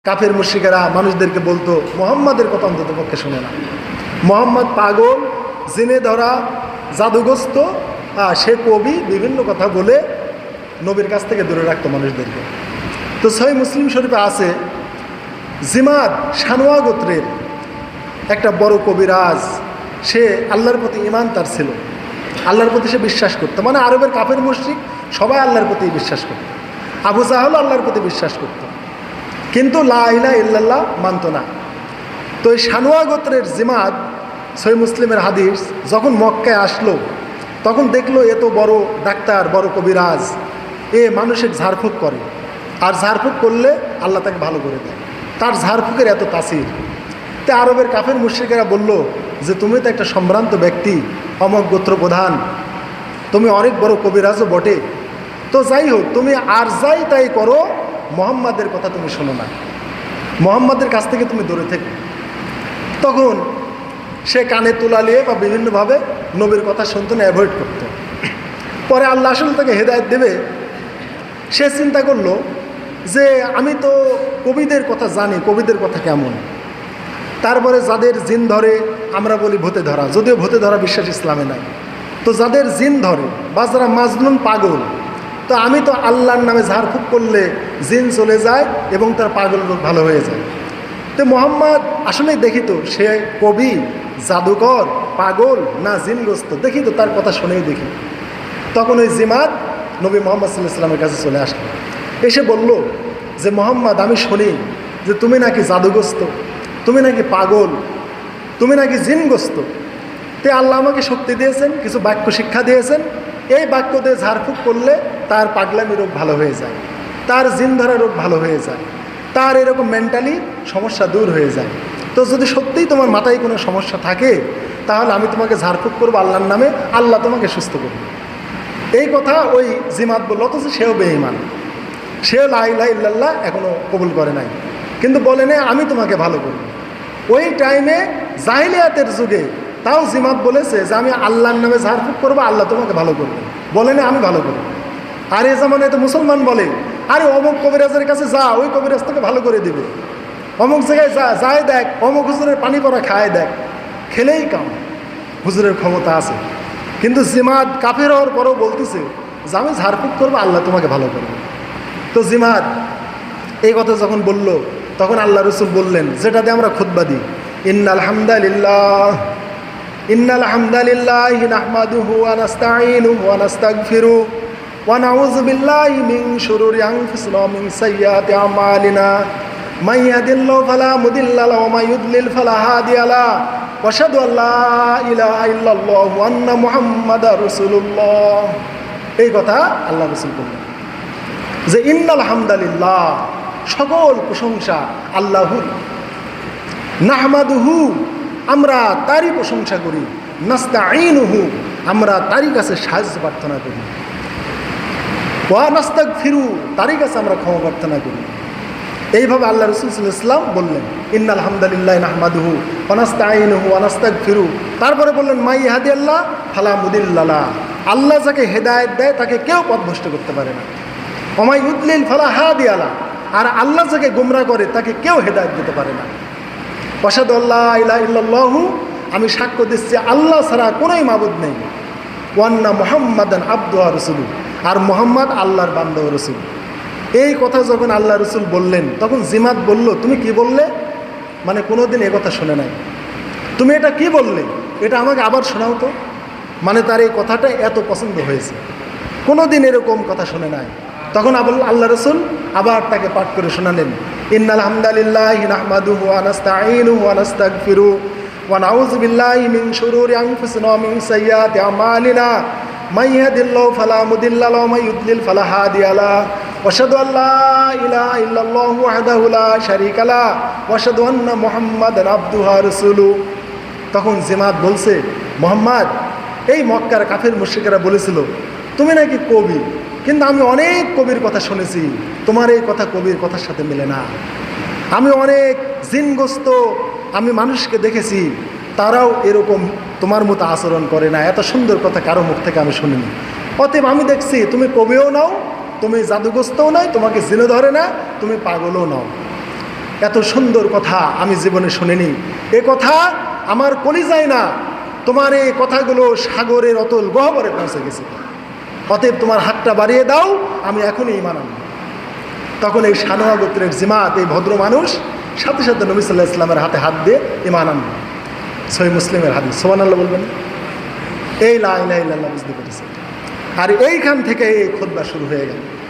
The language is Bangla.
কাফের মুশরিকেরা মানুষদেরকে বলতো মুহাম্মাদের কথা অন্তত পক্ষে শোনে না, মুহাম্মদ পাগল, জিনে ধরা, জাদুগ্রস্ত, সে কবি, বিভিন্ন কথা বলে নবীর কাছ থেকে দূরে রাখতো মানুষদেরকে। তো সহিহ মুসলিম শরীফে আছে জিমাদ শানুয়া গোত্রের একটা বড় কবিরাজ, সে আল্লাহর প্রতি ঈমান তার ছিল, আল্লাহর প্রতি সে বিশ্বাস করতো। মানে আরবের কাফের মুশরিক সবাই আল্লাহর প্রতি বিশ্বাস করত, আবু জাহল আল্লাহর প্রতি বিশ্বাস করত, কিন্তু লা ইলাহা ইল্লাল্লাহ মানত না। তো এই শানুয়া গোত্রের জিমাদ, সহিহ মুসলিমের হাদিস, যখন মক্কায় আসলো তখন দেখলো এত বড় ডাক্তার, বড় কবিরাজ, এ মানুষের ঝাড়ফুঁক করে, আর ঝাড়ফুঁক করলে আল্লাহ তাকে ভালো করে দেয়, তার ঝাড়ফুঁকের এত তাসির। তো আরবের কাফের মুশরিকেরা বলল যে তুমি তো একটা সম্ভ্রান্ত ব্যক্তি, অমক গোত্র প্রধান, তুমি অনেক বড় কবিরাজও বটে, তো যাই হোক তুমি আর যাই তাই করো, মুহাম্মাদের কথা তুমি শোনো না, মুহাম্মাদের কাছ থেকে তুমি দূরে থেকো। তখন সে কানে তুলা নিয়ে বা বিভিন্নভাবে নবীর কথা শুনতো না, অ্যাভয়েড করতো। পরে আল্লাহ আসলে তাকে হেদায়েত দেবে, সে চিন্তা করলো যে আমি তো কবিদের কথা জানি, কবিদের কথা কেমন। তারপরে যাদের জিন ধরে, আমরা বলি ভূতে ধরা, যদিও ভূতে ধরা বিশ্বাস ইসলামে নাই, তো যাদের জিন ধরে বা যারা মাজনুন পাগল, তো আমি তো আল্লাহর নামে ঝাড়ফুঁক করলে জিন চলে যায় এবং তার পাগল রোগ ভালো হয়ে যায়। তো মুহাম্মদ আসলেই দেখি তো সে কবি, জাদুকর, পাগল না জিনগ্রস্ত, দেখি তো তার কথা শুনেই দেখি। তখন ওই জিমাদ নবী মুহাম্মদ সাল্লাল্লাহু আলাইহি ওয়াসাল্লামের কাছে চলে আসলো, এসে বলল যে মুহাম্মদ আমি শুনি যে তুমি নাকি জাদুগ্রস্ত, তুমি নাকি পাগল, তুমি নাকি জিনগ্রস্ত। তে আল্লাহ আমাকে শক্তি দিয়েছেন, কিছু বাক্য শিক্ষা দিয়েছেন, এই বাক্য দিয়ে ঝাড়ফুঁক করলে তার পাগলামি রোগ ভালো হয়ে যায়, তার জিন ধরা রোগ ভালো হয়ে যায়, তার এরকম মেন্টালি সমস্যা দূর হয়ে যায়। তো যদি সত্যিই তোমার মাথায় কোনো সমস্যা থাকে তাহলে আমি তোমাকে ঝাড়ফুঁক করবো আল্লাহর নামে, আল্লাহ তোমাকে সুস্থ করবে। এই কথা ওই জিমাদ বলল, অথচ সেও বেঈমান, সেও লা ইলাহা ইল্লাল্লাহ এখনও কবুল করে নাই, কিন্তু বলে না আমি তোমাকে ভালো করব। ওই টাইমে জাহিলিয়াতের যুগে তাও জিমাদ বলেছে যে আমি আল্লাহর নামে ঝাড়ফুঁক করবো, আল্লাহ তোমাকে ভালো করবে, বলে না আমি ভালো করব। আর এ জামানায় তো মুসলমান বলে আরে অমুক কবিরাজের কাছে যা, ওই কবিরাজ তোকে ভালো করে দিবে, অমুক জায়গায় যা, যায় দেখ, অমুক হুজুরের পানি পড়া খায় দেখ, খেলেই কাম, হুজুরের ক্ষমতা আছে। কিন্তু জিমাদ কাফের হওয়ার পরেও বলতেছে যে আমি ঝাড়ফুঁক করবো, আল্লাহ তোমাকে ভালো করবে। তো জিমাদ এই কথা যখন বলল তখন আল্লাহ রসুল বললেন, যেটাতে আমরা খুতবা দিই, ইন্নাল হামদালিল্লাহ ইন্নাল হামদালিল্লাহি নাহমাদুহু ওয়া নাস্তাঈনুহু ওয়া নাস্তাগফিরুহু ওয়া নাউযু বিল্লাহি মিন শুরুরি আনফুসিনা ওয়া মিন সাইয়্যাতি আমালিনা মান ইয়াহদিল্লাহু ফালা মুদিল্লা লাহু ওয়া মান ইউদ্লিল ফালা হাদিয়া লাহু ওয়া আশহাদু আল্লা ইলাহা ইল্লাল্লাহু ওয়া আন্না মুহাম্মাদার রাসূলুল্লাহ। এই কথা আল্লাহ রসুল বললেন যে ইন্নাল হামদালিল্লাহ, সকল প্রশংসা আল্লাহুর, নাহমাদুহু, আমরা তারই প্রশংসা করি, নাস্তাঈনুহু, আমরা তারই কাছে সাহায্য প্রার্থনা করি, ওয়া নাস্তাগফিরু, তারই কাছে আমরা ক্ষমা প্রার্থনা করি। এইভাবে আল্লাহ রাসূল সাল্লাল্লাহু আলাইহি ওয়াসাল্লাম বললেন ইন্নাল হামদালিল্লাহি নাহমাদুহু ওয়া নাস্তাঈনুহু ওয়া নাস্তাগফিরু। তারপরে বললেন মাই ইয়াহদিল্লাহ ফালা মুদিল্লা লাহু, আল্লাহ যাকে হেদায়েত দেয় তাকে কেউ পথভ্রষ্ট করতে পারে না, ওয়া মান ইউদ্লিল ফালা হাদিয়া লাহু, আর আল্লাহ যাকে গোমরা করে তাকে কেউ হেদায়েত দিতে পারে না। ওয়া আশহাদু আল্লা ইলাহা ইল্লাল্লাহু, আমি সাক্ষ্য দিচ্ছি আল্লাহ ছাড়া কোনোই মাবুদ নেই, ওয়া আন্না মুহাম্মাদান আবদুহু ওয়া রাসূলুহু, আর মুহাম্মদ আল্লাহর বান্দা ও রাসূল। এই কথা যখন আল্লাহ রসুল বললেন তখন জিমাদ বলল তুমি কি বললে, মানে কোনোদিন এ কথা শুনে নাই, তুমি এটা কি বললে, এটা আমাকে আবার শোনাও তো। মানে তার এই কথাটা এত পছন্দ হয়েছে, কোনোদিন এরকম কথা শুনে নাই। তখন আল্লাহ রসুল আবার তাকে পাঠ করে শোনালেন ইন্নাল হামদালিল্লাহি নাহমাদুহু ওয়া নাস্তাঈনুহু ওয়া নাস্তাগফিরুহু ওয়া নাউযু বিল্লাহি মিন শুরুরি আনফুসিনা ওয়া মিন সাইয়্যাতি আমালিনা মান ইয়াহদিল্লাহু ফালা মুদিল্লা লাহু ওয়া মান ইউদ্লিল ফালা হাদিয়া লাহু ওয়া আশহাদু আল্লা ইলাহা ইল্লাল্লাহু ওয়াহদাহু লা শারীকা লাহু ওয়া আশহাদু আন্না মুহাম্মাদান আবদুহু ওয়া রাসূলুহু। তখন জিমাদ বলছে মুহাম্মদ, এই মক্কার কাফের মুশরিকেরা বলেছিল তুমি নাকি কবি, কিন্তু আমি অনেক কবির কথা শুনেছি, তোমার এই কথা কবির কথার সাথে মেলে না। আমি অনেক জিনগ্রস্ত আমি মানুষকে দেখেছি, তারাও এরকম তোমার মতো আচরণ করে না, এত সুন্দর কথা কারো মুখ থেকে আমি শুনিনি। অতএব আমি দেখছি তুমি কবিও নাও, তুমি জাদুগ্রস্তও নাই, তোমাকে জিনে ধরে না, তুমি পাগলও নাও। এত সুন্দর কথা আমি জীবনে শুনিনি। এ কথা আমার কলিজায় না, তোমার এই কথাগুলো সাগরের অতল গহ্বরে পৌঁছে গেছে। অতএব তোমার হাতটা বাড়িয়ে দাও, আমি এখনই ঈমান আনব। তখন এই সানোয়া গোত্রের জিমাত, এই ভদ্র মানুষ সাথে সাথে নবী সাল্লাল্লাহু আলাইহি ওয়াসাল্লামের হাতে হাত দিয়ে ঈমান আনব। সহিহ মুসলিমের হাদিস। সুবহানাল্লাহ বলবেন। এই লা ইলাহা ইল্লাল্লাহ বুঝতে পেরেছে। আর এইখান থেকে এই খুতবা শুরু হয়ে গেল।